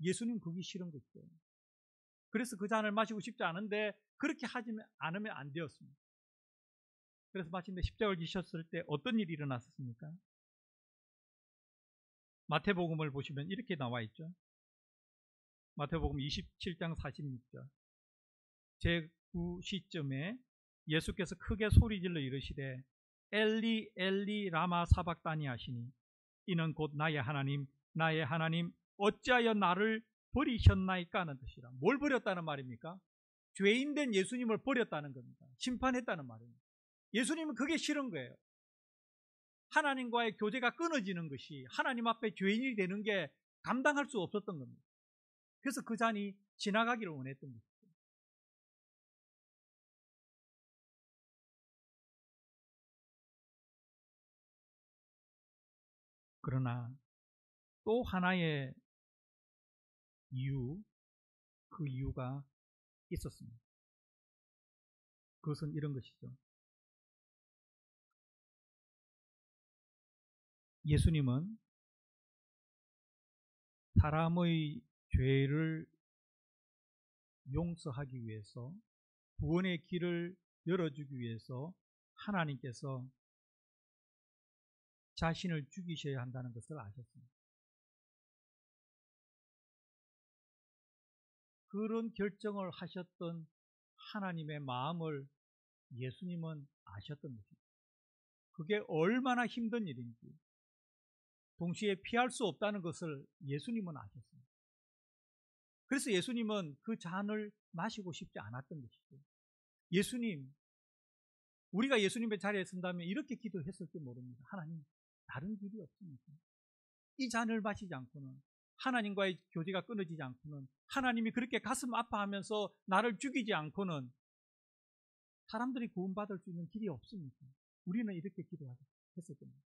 예수님 그게 싫은 것이죠. 그래서 그 잔을 마시고 싶지 않은데 그렇게 하지 않으면 안 되었습니다. 그래서 마침내 십자가를 지셨을 때 어떤 일이 일어났습니까? 마태복음을 보시면 이렇게 나와 있죠. 마태복음 27장 46절 제9시쯤에 예수께서 크게 소리질러 이르시되 엘리 엘리 라마 사박다니 하시니 이는 곧 나의 하나님 어찌하여 나를 버리셨나이까 하는 뜻이라. 뭘 버렸다는 말입니까? 죄인된 예수님을 버렸다는 겁니다. 심판했다는 말입니다. 예수님은 그게 싫은 거예요. 하나님과의 교제가 끊어지는 것이, 하나님 앞에 죄인이 되는 게 감당할 수 없었던 겁니다. 그래서 그 잔이 지나가기를 원했던 것이죠. 그러나 또 하나의 이유, 그 이유가 있었습니다. 그것은 이런 것이죠. 예수님은 사람의 죄를 용서하기 위해서, 구원의 길을 열어주기 위해서 하나님께서 자신을 죽이셔야 한다는 것을 아셨습니다. 그런 결정을 하셨던 하나님의 마음을 예수님은 아셨던 것입니다. 그게 얼마나 힘든 일인지, 동시에 피할 수 없다는 것을 예수님은 아셨습니다. 그래서 예수님은 그 잔을 마시고 싶지 않았던 것이죠. 예수님, 우리가 예수님의 자리에 선다면 이렇게 기도했을지 모릅니다. 하나님, 다른 길이 없습니까? 이 잔을 마시지 않고는, 하나님과의 교제가 끊어지지 않고는, 하나님이 그렇게 가슴 아파하면서 나를 죽이지 않고는 사람들이 구원받을 수 있는 길이 없습니까? 우리는 이렇게 기도했을 겁니다.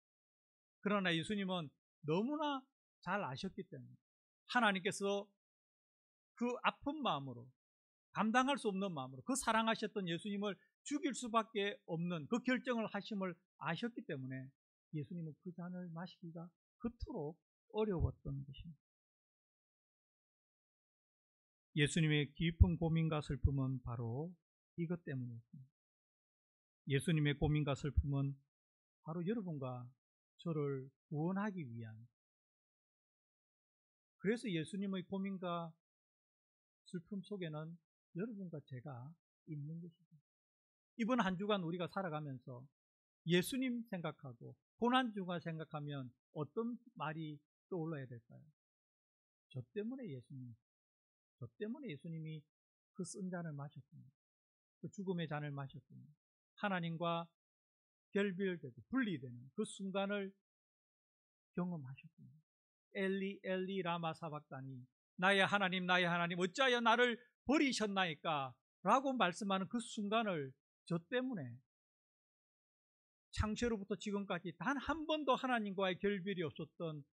그러나 예수님은 너무나 잘 아셨기 때문에 하나님께서 그 아픈 마음으로, 감당할 수 없는 마음으로, 그 사랑하셨던 예수님을 죽일 수밖에 없는 그 결정을 하심을 아셨기 때문에 예수님은 그 잔을 마시기가 그토록 어려웠던 것입니다. 예수님의 깊은 고민과 슬픔은 바로 이것 때문이었습니다. 예수님의 고민과 슬픔은 바로 여러분과 저를 구원하기 위한, 그래서 예수님의 고민과 슬픔 속에는 여러분과 제가 있는 것이죠. 이번 한 주간 우리가 살아가면서 예수님 생각하고 고난주가 생각하면 어떤 말이 떠올라야 될까요? 저 때문에 예수님이 그 쓴 잔을 마셨습니다. 그 죽음의 잔을 마셨습니다. 하나님과 결별되고 분리되는 그 순간을 경험하셨습니다. 엘리 엘리 라마 사박다니, 나의 하나님 어찌하여 나를 버리셨나이까 라고 말씀하는 그 순간을 저 때문에, 창세로부터 지금까지 단 한 번도 하나님과의 결별이 없었던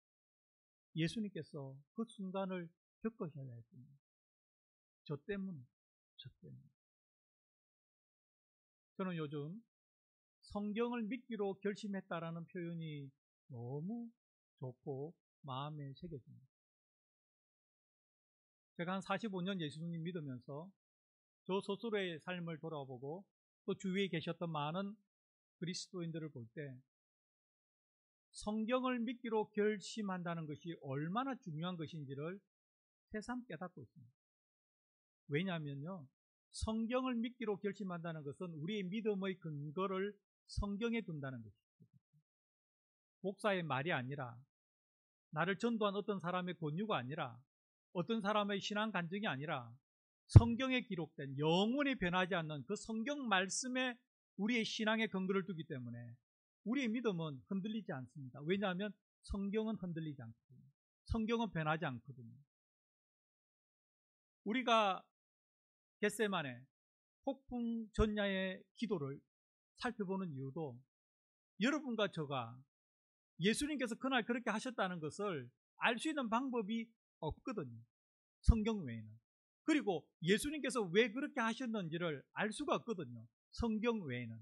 예수님께서 그 순간을 겪으셔야 했습니다. 저 때문에. 저는 요즘 성경을 믿기로 결심했다라는 표현이 너무 좋고 마음에 새겨집니다. 제가 한 45년 예수님 믿으면서 저 스스로의 삶을 돌아보고 또 주위에 계셨던 많은 그리스도인들을 볼 때 성경을 믿기로 결심한다는 것이 얼마나 중요한 것인지를 새삼 깨닫고 있습니다. 왜냐하면요, 성경을 믿기로 결심한다는 것은 우리의 믿음의 근거를 성경에 둔다는 것입니다. 목사의 말이 아니라, 나를 전도한 어떤 사람의 권유가 아니라, 어떤 사람의 신앙 간증이 아니라 성경에 기록된 영원히 변하지 않는 그 성경 말씀에 우리의 신앙의 근거를 두기 때문에 우리의 믿음은 흔들리지 않습니다. 왜냐하면 성경은 흔들리지 않거든요. 성경은 변하지 않거든요. 우리가 겟세마네 폭풍 전야의 기도를 살펴보는 이유도 여러분과 저가 예수님께서 그날 그렇게 하셨다는 것을 알 수 있는 방법이 없거든요. 성경 외에는. 그리고 예수님께서 왜 그렇게 하셨는지를 알 수가 없거든요. 성경 외에는.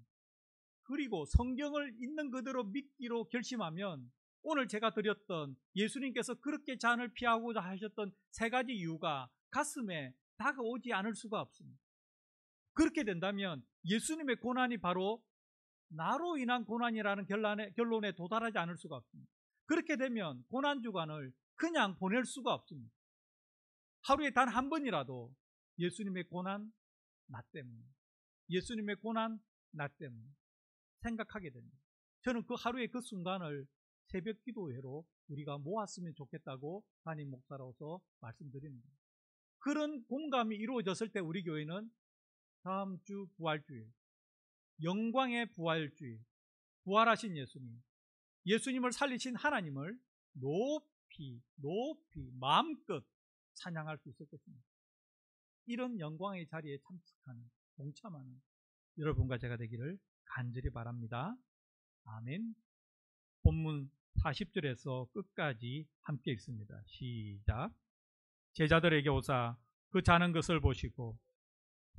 그리고 성경을 있는 그대로 믿기로 결심하면 오늘 제가 드렸던 예수님께서 그렇게 잔을 피하고자 하셨던 세 가지 이유가 가슴에 다가오지 않을 수가 없습니다. 그렇게 된다면 예수님의 고난이 바로 나로 인한 고난이라는 결론에 도달하지 않을 수가 없습니다. 그렇게 되면 고난주간을 그냥 보낼 수가 없습니다. 하루에 단 한 번이라도 예수님의 고난, 나 때문에, 예수님의 고난, 나 때문에 생각하게 됩니다. 저는 그 하루의 그 순간을 새벽 기도회로 우리가 모았으면 좋겠다고 담임 목사로서 말씀드리는 거예요. 그런 공감이 이루어졌을 때 우리 교회는 다음 주 부활주일, 영광의 부활주일, 부활하신 예수님을 살리신 하나님을 높이 마음껏 찬양할 수 있을 것입니다. 이런 영광의 자리에 참석하는, 동참하는 여러분과 제가 되기를 간절히 바랍니다. 아멘. 본문 40절에서 끝까지 함께 읽습니다. 시작. 제자들에게 오사 그 자는 것을 보시고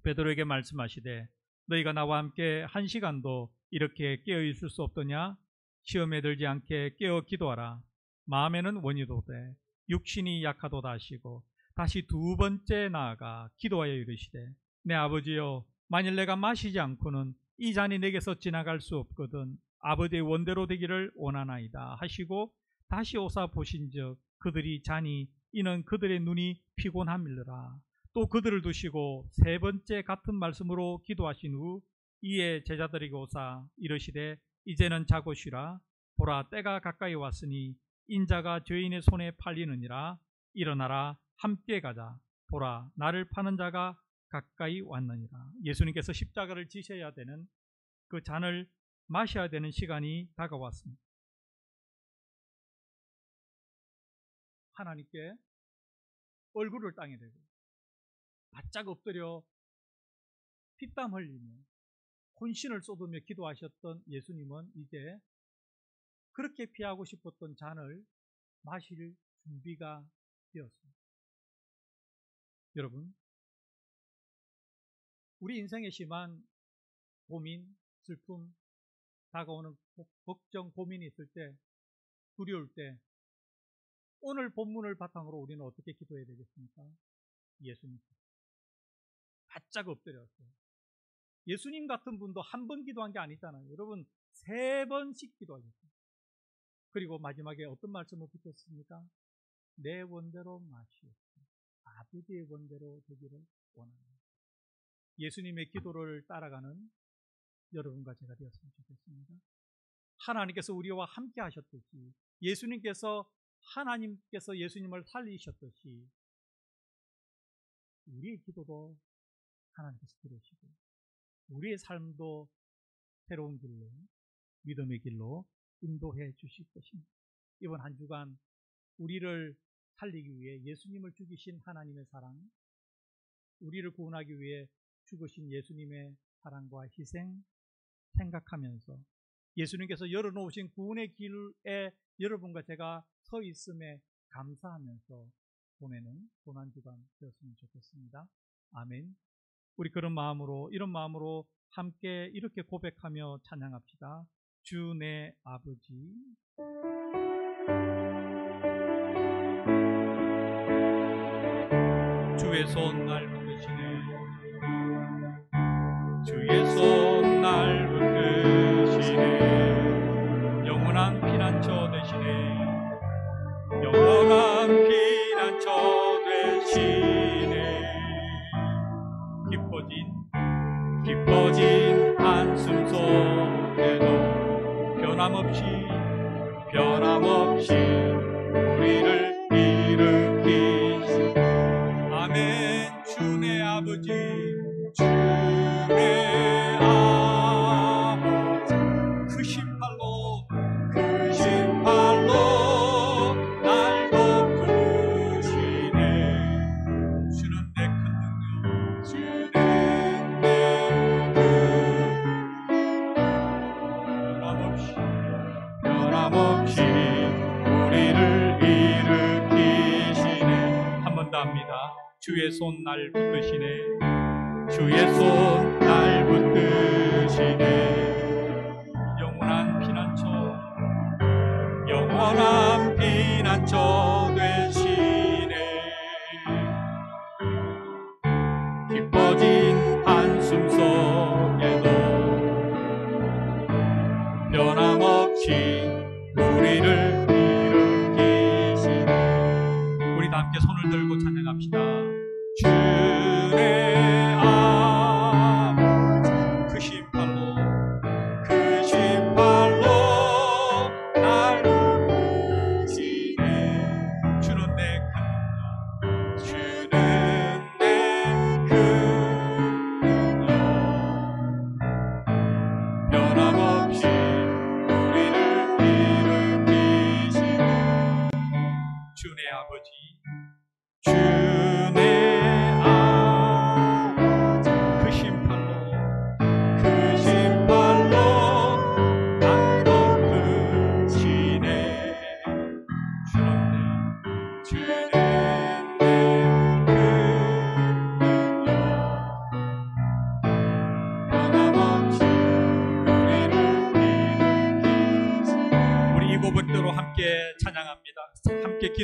베드로에게 말씀하시되 너희가 나와 함께 1시간도 이렇게 깨어 있을 수 없더냐? 시험에 들지 않게 깨어 기도하라. 마음에는 원이도 돼 육신이 약하도다 하시고 다시 두 번째 나아가 기도하여 이르시되 내 아버지여 만일 내가 마시지 않고는 이 잔이 내게서 지나갈 수 없거든 아버지의 원대로 되기를 원하나이다 하시고 다시 오사 보신즉 그들이 자니 이는 그들의 눈이 피곤함이더라. 또 그들을 두시고 세 번째 같은 말씀으로 기도하신 후 이에 제자들에게 오사 이르시되 이제는 자고 쉬라. 보라 때가 가까이 왔으니 인자가 죄인의 손에 팔리느니라. 일어나라 함께 가자. 보라 나를 파는 자가 가까이 왔느니라. 예수님께서 십자가를 지셔야 되는 그 잔을 마셔야 되는 시간이 다가왔습니다. 하나님께 얼굴을 땅에 대고 바짝 엎드려 피땀 흘리며 혼신을 쏟으며 기도하셨던 예수님은 이제 그렇게 피하고 싶었던 잔을 마실 준비가 되었습니다. 여러분, 우리 인생에 심한 고민, 슬픔, 다가오는 걱정, 고민이 있을 때, 두려울 때 오늘 본문을 바탕으로 우리는 어떻게 기도해야 되겠습니까? 예수님께서 바짝 엎드렸어요. 예수님 같은 분도 한 번 기도한 게 아니잖아요. 여러분 3번씩 기도하셨어요. 그리고 마지막에 어떤 말씀을 붙였습니까? 내 원대로 마시옵소서. 아버지의 원대로 되기를 원합니다. 예수님의 기도를 따라가는 여러분과 제가 되었으면 좋겠습니다. 하나님께서 우리와 함께 하셨듯이 하나님께서 예수님을 살리셨듯이 우리의 기도도 하나님께서 들으시고 우리의 삶도 새로운 길로, 믿음의 길로 인도해 주실 것입니다. 이번 한 주간 우리를 살리기 위해 예수님을 죽이신 하나님의 사랑, 우리를 구원하기 위해 죽으신 예수님의 사랑과 희생 생각하면서 예수님께서 열어놓으신 구원의 길에 여러분과 제가 서 있음에 감사하면서 보내는 고난 주간 되었으면 좋겠습니다. 아멘. 우리 이런 마음으로 함께 이렇게 고백하며 찬양합시다. 주 내 아버지. 주의 손 날 붙드시네. 주의 손 날 붙드시네. 영원한 피난처 되시네. 영원한 피난처 되시네. 깊어진 한숨 속에도 변함없이 우리를 일으키시. 아멘. 주 내 아버지, 주 내 아버지, 크신 팔로 날 돕으시네. 주는 내 큰 능력, 주는 내 변함없이 우리를 일으키시네. 한 번 더 합니다. 주의 손 날 붙드시네. 주의 손 날 붙드시네. 영원한 피난처 되시네. 깊어진 한숨 속에도 변함없이 우리를 일으키시네. 우리 다 함께 손을 들고 찬양합시다. 주 내 아버지, 크신 팔로 날 붙드시네.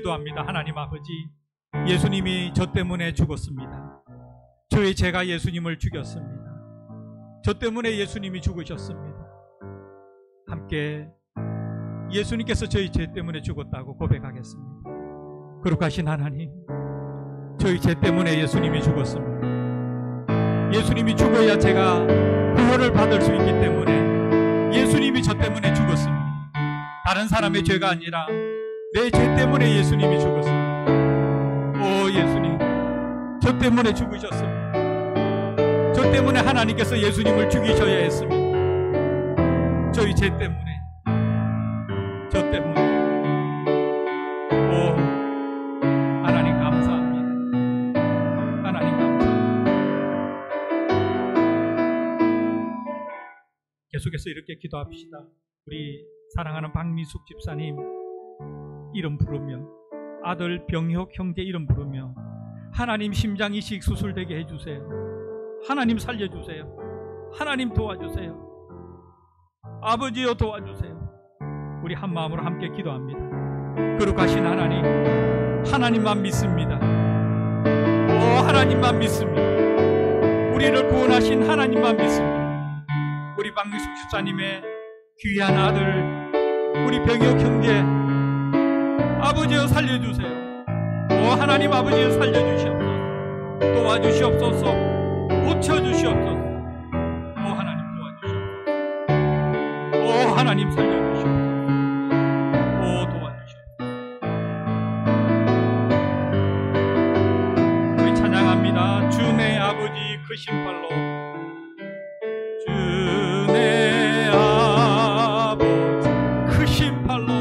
기도합니다. 하나님 아버지, 예수님이 저 때문에 죽었습니다. 저의 죄가 예수님을 죽였습니다. 저 때문에 예수님이 죽으셨습니다. 함께 예수님께서 저희 죄 때문에 죽었다고 고백하겠습니다. 거룩하신 하나님, 저희 죄 때문에 예수님이 죽었습니다. 예수님이 죽어야 제가 구원을 받을 수 있기 때문에 예수님이 저 때문에 죽었습니다. 다른 사람의 죄가 아니라 내 죄 때문에 예수님이 죽었습니다. 오 예수님, 저 때문에 죽으셨습니다. 저 때문에 하나님께서 예수님을 죽이셔야 했습니다. 저희 죄 때문에, 저 때문에. 오 하나님 감사합니다. 하나님 감사합니다. 계속해서 이렇게 기도합시다. 우리 사랑하는 박미숙 집사님 이름 부르며, 아들 병혁 형제 이름 부르며 하나님 심장 이식 수술되게 해주세요. 하나님 살려주세요. 하나님 도와주세요. 아버지여 도와주세요. 우리 한 마음으로 함께 기도합니다. 거룩하신 하나님, 하나님만 믿습니다. 오 하나님만 믿습니다. 우리를 구원하신 하나님만 믿습니다. 우리 박미숙 집사님의 귀한 아들 우리 병혁 형제, 아버지여 살려주세요. 오 하나님 아버지여 살려주시옵소서. 도와주시옵소서. 고쳐주시옵소서. 오 하나님 도와주시옵소서. 오 하나님 살려주시옵소서. 오 도와주시옵소서. 우리 찬양합니다. 주 내 아버지 크신 팔로, 주 내 아버지 크신 팔로,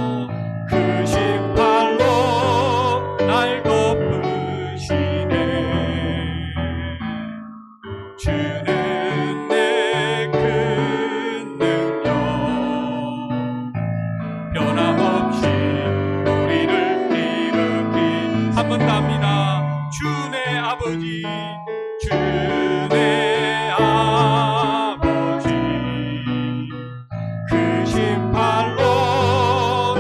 크신 팔로 날 덮으시네. 주는 내 큰 능력, 변함없이 우리를 일으킨. 한 번 더 합니다. 주 내 아버지, 주 내 아버지 크신 팔로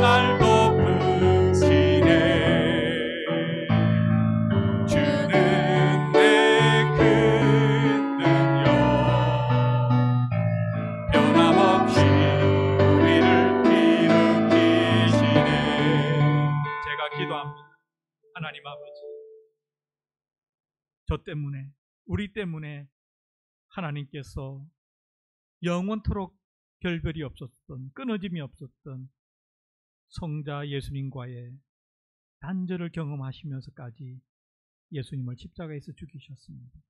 날 덮으시네. 주는 내 큰 능력, 변함없이 우리를 일으키시네. 제가 기도합니다. 하나님 아버지, 저 때문에, 우리 때문에 하나님께서 영원토록 결별이 없었던, 끊어짐이 없었던 성자 예수님과의 단절을 경험하시면서까지 예수님을 십자가에서 죽이셨습니다.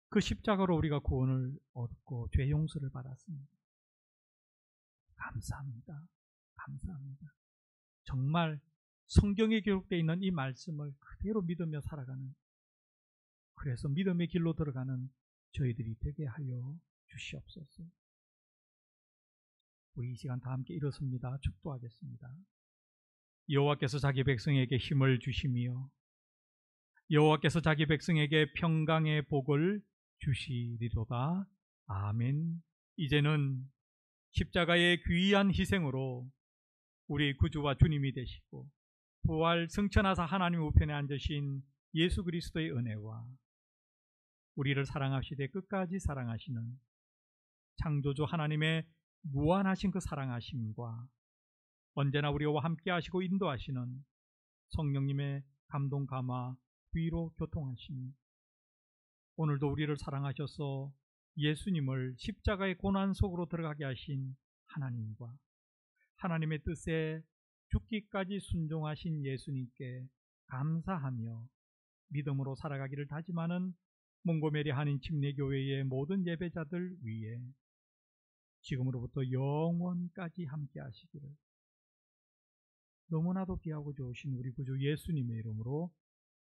그 십자가로 우리가 구원을 얻고 죄 용서를 받았습니다. 감사합니다. 감사합니다. 정말 성경에 기록되어 있는 이 말씀을 그대로 믿으며 살아가는, 그래서 믿음의 길로 들어가는 저희들이 되게 하여 주시옵소서. 우리 이 시간 다 함께 일어섭니다. 축도하겠습니다. 여호와께서 자기 백성에게 힘을 주시며 여호와께서 자기 백성에게 평강의 복을 주시리로다. 아멘. 이제는 십자가의 귀한 희생으로 우리 구주와 주님이 되시고 부활 승천하사 하나님 우편에 앉으신 예수 그리스도의 은혜와 우리를 사랑하시되 끝까지 사랑하시는 창조주 하나님의 무한하신 그 사랑하심과 언제나 우리와 함께 하시고 인도하시는 성령님의 감동 감화 위로 교통하심이, 오늘도 우리를 사랑하셔서 예수님을 십자가의 고난 속으로 들어가게 하신 하나님과 하나님의 뜻에 죽기까지 순종하신 예수님께 감사하며 믿음으로 살아가기를 다짐하는 몽고메리 한인 침례교회의 모든 예배자들 위에 지금으로부터 영원까지 함께 하시기를 너무나도 귀하고 좋으신 우리 구주 예수님의 이름으로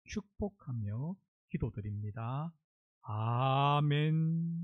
축복하며 기도드립니다. 아멘.